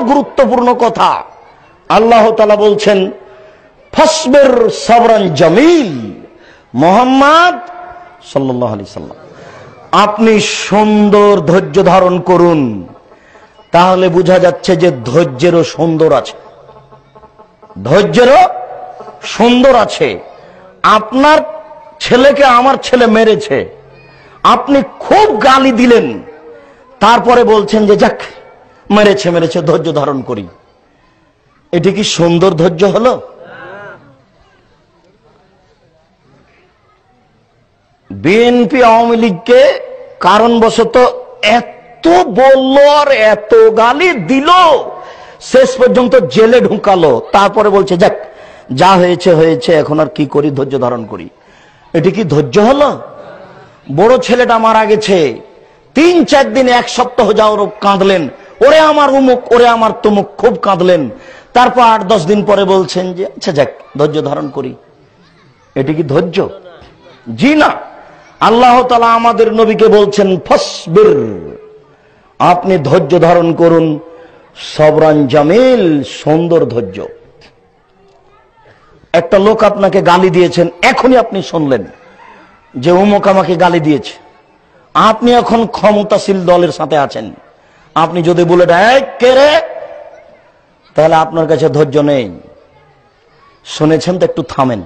গুরুত্বপূর্ণ কথা। আল্লাহ তাআলা বলছেন ফাসবির সাবরান জামিল, মুহাম্মদ সাল্লাল্লাহু আলাইহি সাল্লাম আপনি সুন্দর ধৈর্য ধারণ করুন। তাহলে বোঝা যাচ্ছে যে ধৈর্যেরও সুন্দর আছে, ধৈর্যেরও সুন্দর আছে। আপনার ছেলেকে আমার ছেলে মেরেছে, আপনি খুব গালি দিলেন, তারপরে বলছেন যে যাক মেরেছে মেরেছে ধৈর্য ধারণ করি। এটি কি সুন্দর ধৈর্য হলো? বিএনপি আওয়ামী লীগকে কারণবশত এত বলল আর এত গালি দিল, শেষ পর্যন্ত জেলে ঢুকালো, তারপরে বলছে যাক যা হয়েছে হয়েছে, এখন আর কি করি, ধৈর্য ধারণ করি। এটি কি ধৈর্য হলো? বড় ছেলেটা মারা গেছে, 3-4 দিন 1 সপ্তাহ যাওয়ার কাঁদলেন, ওরে আমার উমুক ওরে আমার তুমুক, খুব কাঁদলেন। তারপর 8-10 দিন পরে বলছেন যে আচ্ছা যাক ধৈর্য ধারণ করি। এটি কি ধৈর্য? জি না। আল্লাহ তাআলা আমাদের নবীকে বলছেন ফাসবির, আপনি ধৈর্য ধারণ করুন, সবরান জামিল, সুন্দর ধৈর্য। একটা লোক আপনাকে গালি দিয়েছেন, এখনই আপনি শুনলেন যে অমুক আমাকে গালি দিয়েছে, আপনি এখন ক্ষমতাশীল দলের সাথে আছেন, আপনি যদি বলে দেয় কে রে, তাহলে আপনার কাছে ধৈর্য নেই। শুনেছেন তো, একটু থামেন,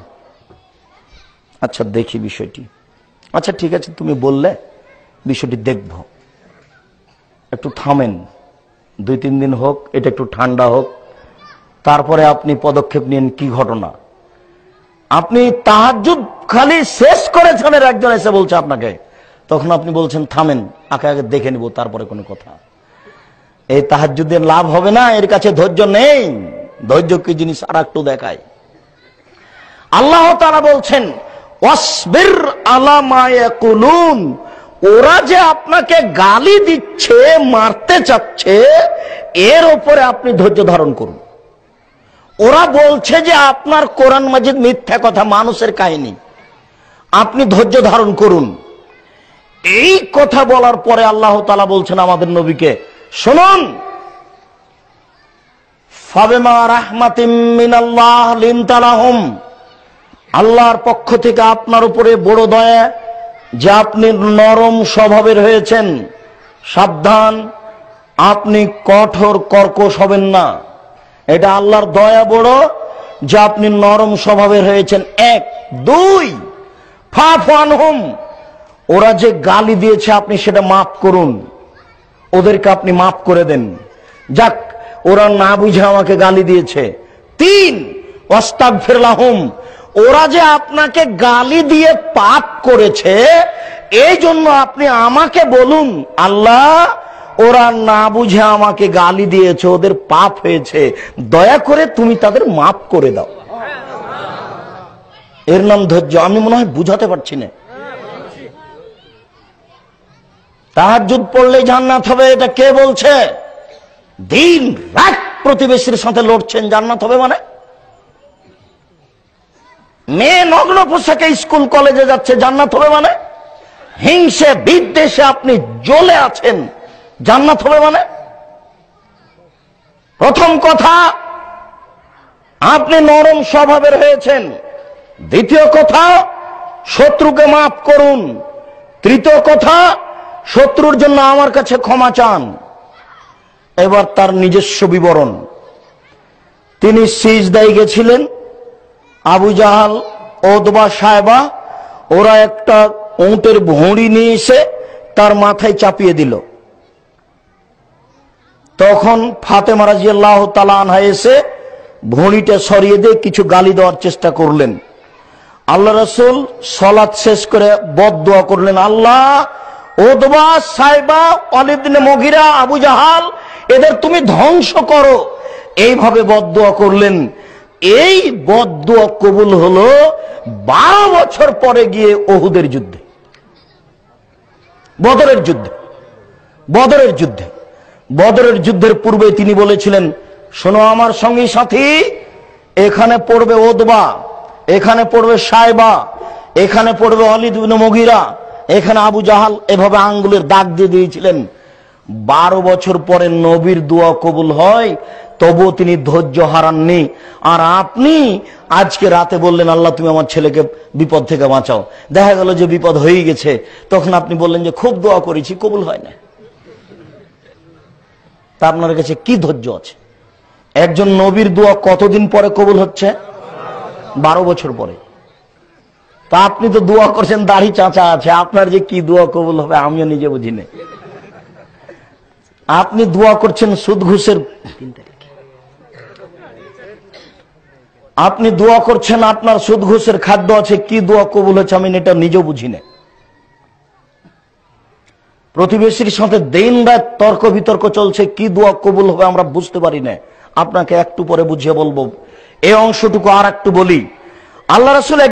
আচ্ছা দেখি বিষয়টি, আচ্ছা ঠিক আছে তুমি বললে বিষয়টি দেখব, একটু থামেন, 2-3 দিন হোক, এটা একটু ঠান্ডা হোক, তারপরে আপনি পদক্ষেপ নিন। কি ঘটনা? আপনি তাহাজ্জুদ খালি শেষ করেছেন, এর একজন এসে বলছে আপনাকে, তখন আপনি বলছেন থামেন, আগে আগে দেখে নিব তারপরে কোনো কথা। এই তাহাজ্জুদের লাভ হবে না, এর কাছে ধৈর্য নেই। ধৈর্য কি জিনিস আর একটু দেখায়। আল্লাহ তাআলা বলছেন ওয়াসবির আলা মা ইয়াকুলুন, ওরা যে আপনাকে গালি দিচ্ছে, মারতে চাচ্ছে, এর উপরে আপনি ধৈর্য ধারণ করুন। ওরা বলছে যে আপনার কোরআন মাজিদ মিথ্যা কথা, মানুষের কাহিনী, আপনি ধৈর্য ধারণ করুন। এই কথা বলার পরে আল্লাহ তাআলা বলছেন আমাদের নবীকে, শুনুন ফাবিমা রাহমাতিম মিনাল্লাহ লিনতা লাহুম, আল্লাহর পক্ষ থেকে আপনার উপরে বড় দয়া যে আপনি নরম স্বভাবের হয়েছেন। সাবধান, আপনি কঠোর কর্কশ হবেন না, এটা আল্লাহর দয়া বড় যে আপনি নরম স্বভাবের হয়েছেন। 1, 2 ফাফু আনহুম, ওরা যে গালি দিয়েছে আপনি সেটা মাফ করুন, ওদেরকে আপনি মাফ করে দেন। যাক ওরা না বুঝে আমাকে গালি দিয়েছে। 3 ওয়াস্তাগফির লাহুম, ওরা যে আপনাকে গালি দিয়ে পাপ করেছে, এই জন্য আপনি আমাকে বলুন আল্লাহ ওরা না বুঝে আমাকে গালি দিয়েছে, ওদের পাপ হয়েছে, দয়া করে তুমি তাদের মাফ করে দাও। এর নাম ধৈর্য। আমি মনে হয় বুঝাতে পারছি না। তাহাজ্জুদ পড়লেই জান্নাত হবে, এটা কে বলছে? দিন রাত প্রতিবেশীর সাথে লড়ছেন, জান্নাত হবে মানে? মেয়ে নগ্ন পোশাকে স্কুল কলেজে যাচ্ছে, জান্নাত হবে মানে? হিংসে বিদ্বেষে আপনি জ্বলে আছেন, জান্নাত হবে মানে? প্রথম কথা, আপনি নরম স্বভাবের হয়েছেন। দ্বিতীয় কথা, শত্রুকে মাফ করুন। তৃতীয় কথা, শত্রুর জন্য আমার কাছে ক্ষমা চান। এবার তার নিজস্ব বিবরণ। তিনি সিজদায় গেছিলেন, আবু জাহাল, ওতবা, সায়বা ওরা একটা উটের ভুঁড়ি নিয়ে এসে তার মাথায় চাপিয়ে দিল। তখন ফাতেমা রাদিয়াল্লাহু তাআলা আনহা এসে ভুঁড়িটা সরিয়ে দিয়ে কিছু গালি দেওয়ার চেষ্টা করলেন। আল্লাহ রাসূল সালাত শেষ করে বদদুয়া করলেন, আল্লাহ ওতবা, সায়বা, ওয়ালিদ ইবনে মুগীরা, আবু জাহাল এদের তুমি ধ্বংস করো, এইভাবে বদদুয়া করলেন। এই বদদুয়া কবুল হলো 12 বছর পরে গিয়ে উহুদের যুদ্ধে, বদরের যুদ্ধে। বদরের যুদ্ধের পূর্বে তিনি বলেছিলেন, শোনো আমার সঙ্গী সাথী, এখানে পড়বে ওতবা, এখানে পড়বে সায়বা, এখানে পড়বে ওয়ালিদ ইবনে মুগীরা, এখানে আবু জাহাল, এভাবে আঙ্গুলের দাগ দিয়ে দিয়েছিলেন। 12 বছর পরে নবীর দোয়া কবুল হয়, তবুও তিনি ধৈর্য হারাননি। আর আপনি আজকে রাতে বললেন আল্লাহ তুমি আমার ছেলেকে বিপদ থেকে বাঁচাও, দেখা গেল যে বিপদ হয়ে গেছে, তখন আপনি বললেন যে খুব দোয়া করেছি কবুল হয় না। তা আপনার কাছে কি ধৈর্য আছে? একজন নবীর দোয়া কতদিন পরে কবুল হচ্ছে? 12 বছর পরে। তা আপনি তো দোয়া করছেন দাড়ি চাচা আছে, আপনার যে কি দোয়া কবুল হবে আমিও নিজে বুঝি না। আপনি দোয়া করছেন সুদ ঘুষের, আপনি দোয়া করছেন আপনার সুদ ঘুষের খাদ্য আছে, কি দোয়া কবুল হচ্ছে আমি এটা নিজেও বুঝি না। প্রতিবেশীর সাথে দিন রাত তর্ক বিতর্ক চলছে, কি দোয়া কবুল হবে আমরা বুঝতে পারি না। আপনাকে একটু পরে বুঝিয়ে বলবো, এই অংশটুকু আর একটু বলি। আল্লাহ রাসূল